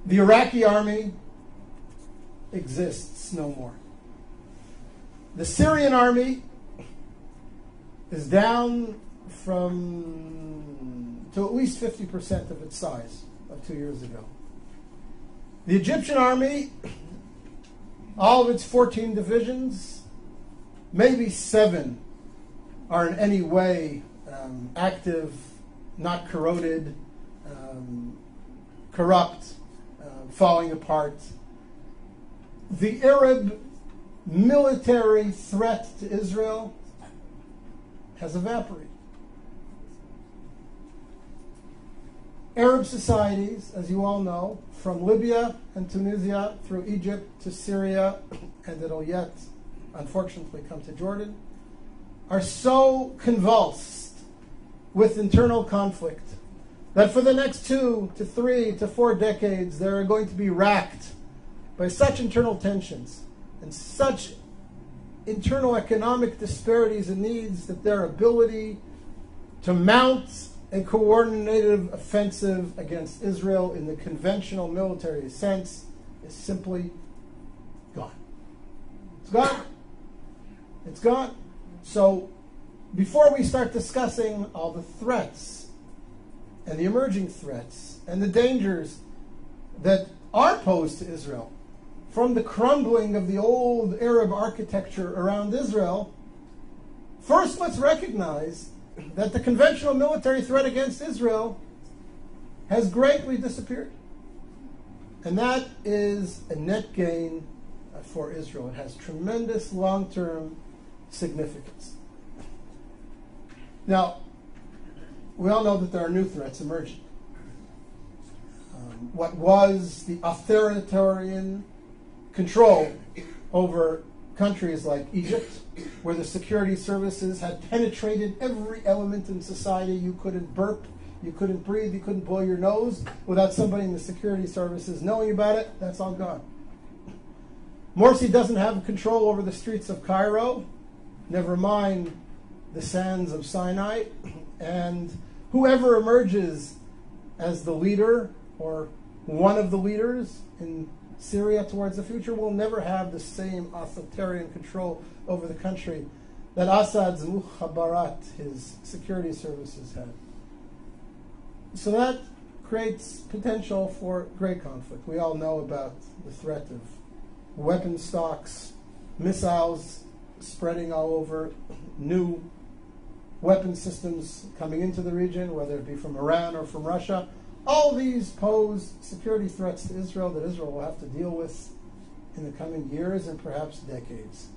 The Iraqi army exists no more. The Syrian army is down to at least 50% of its size of 2 years ago. The Egyptian army, all of its 14 divisions, maybe 7 are in any way active, not corroded, corrupt, falling apart. The Arab military threat to Israel has evaporated. Arab societies, as you all know, from Libya and Tunisia through Egypt to Syria, and it'll yet, unfortunately, come to Jordan, are so convulsed with internal conflict that for the next 2 to 3 to 4 decades, they're going to be racked by such internal tensions and such internal economic disparities and needs that their ability to mount a coordinated offensive against Israel in the conventional military sense is simply gone. It's gone. It's gone. So before we start discussing all the threats and the emerging threats and the dangers that are posed to Israel from the crumbling of the old Arab architecture around Israel, first let's recognize that the conventional military threat against Israel has greatly disappeared. And that is a net gain for Israel. It has tremendous long-term significance. Now, we all know that there are new threats emerging. What was the authoritarian control over countries like Egypt, where the security services had penetrated every element in society. You couldn't burp, you couldn't breathe, you couldn't blow your nose without somebody in the security services knowing about it. That's all gone. Morsi doesn't have control over the streets of Cairo, never mind the sands of Sinai, and whoever emerges as the leader or one of the leaders in Syria towards the future will never have the same authoritarian control over the country that Assad's Mukhabarat, his security services, had. So that creates potential for great conflict. We all know about the threat of weapon stocks, missiles spreading all over, new weapon systems coming into the region, whether it be from Iran or from Russia. All these pose security threats to Israel that Israel will have to deal with in the coming years and perhaps decades.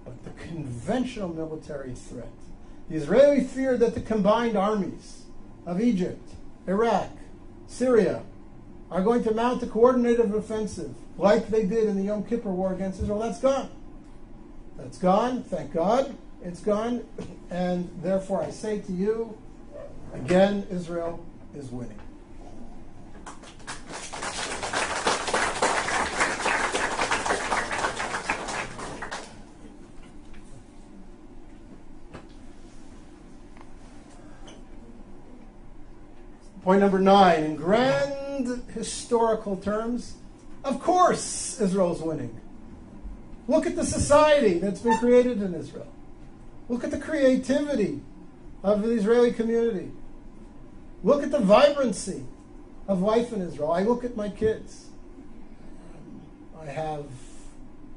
But the conventional military threat, the Israeli fear that the combined armies of Egypt, Iraq, Syria are going to mount a coordinated offensive like they did in the Yom Kippur War against Israel, that's gone. That's gone, thank God, it's gone. And therefore I say to you, again, Israel is winning. Point number 9, in grand historical terms, of course Israel's winning. Look at the society that's been created in Israel. Look at the creativity of the Israeli community. Look at the vibrancy of life in Israel. I look at my kids. I have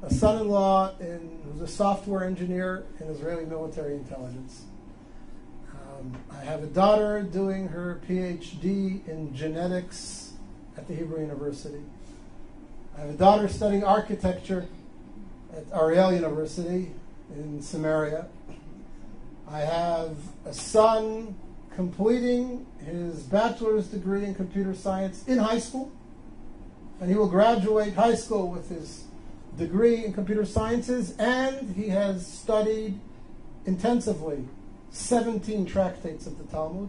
a son-in-law who's a software engineer in Israeli military intelligence. I have a daughter doing her PhD in genetics at the Hebrew University. I have a daughter studying architecture at Ariel University in Samaria. I have a son completing his bachelor's degree in computer science in high school, and he will graduate high school with his degree in computer sciences, and he has studied intensively 17 tractates of the Talmud,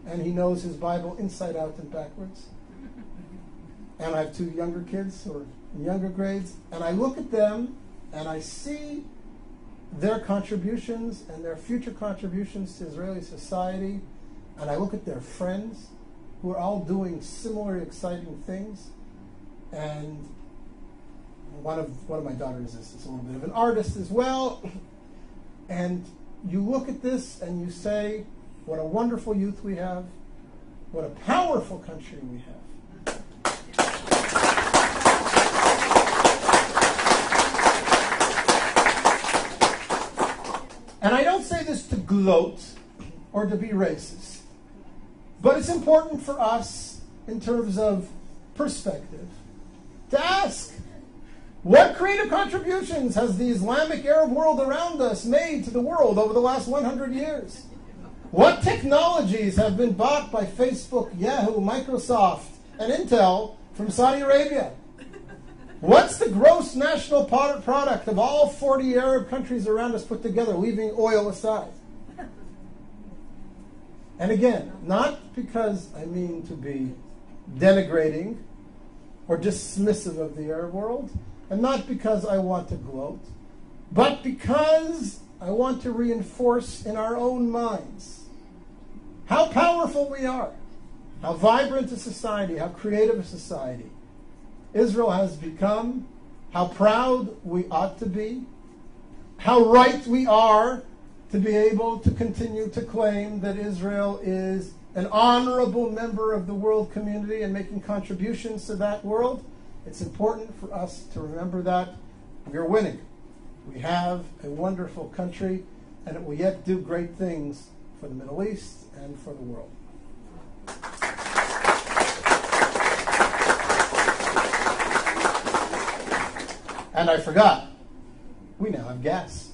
and he knows his Bible inside out and backwards. And I have 2 younger kids who are in younger grades, and I look at them and I see their contributions and their future contributions to Israeli society, and I look at their friends who are all doing similar exciting things, And one of my daughters is a little bit of an artist as well. And you look at this and you say, what a wonderful youth we have. What a powerful country we have. And I don't say this to gloat or to be racist, but it's important for us in terms of perspective to ask, what creative contributions has the Islamic Arab world around us made to the world over the last 100 years? What technologies have been bought by Facebook, Yahoo, Microsoft, and Intel from Saudi Arabia? What's the gross national product of all 40 Arab countries around us put together, leaving oil aside? And again, not because I mean to be denigrating or dismissive of the Arab world, and not because I want to gloat, but because I want to reinforce in our own minds how powerful we are, how vibrant a society, how creative a society Israel has become, how proud we ought to be, how right we are to be able to continue to claim that Israel is an honorable member of the world community and making contributions to that world. It's important for us to remember that we're winning. We have a wonderful country, and it will yet do great things for the Middle East and for the world. And I forgot, we now have gas.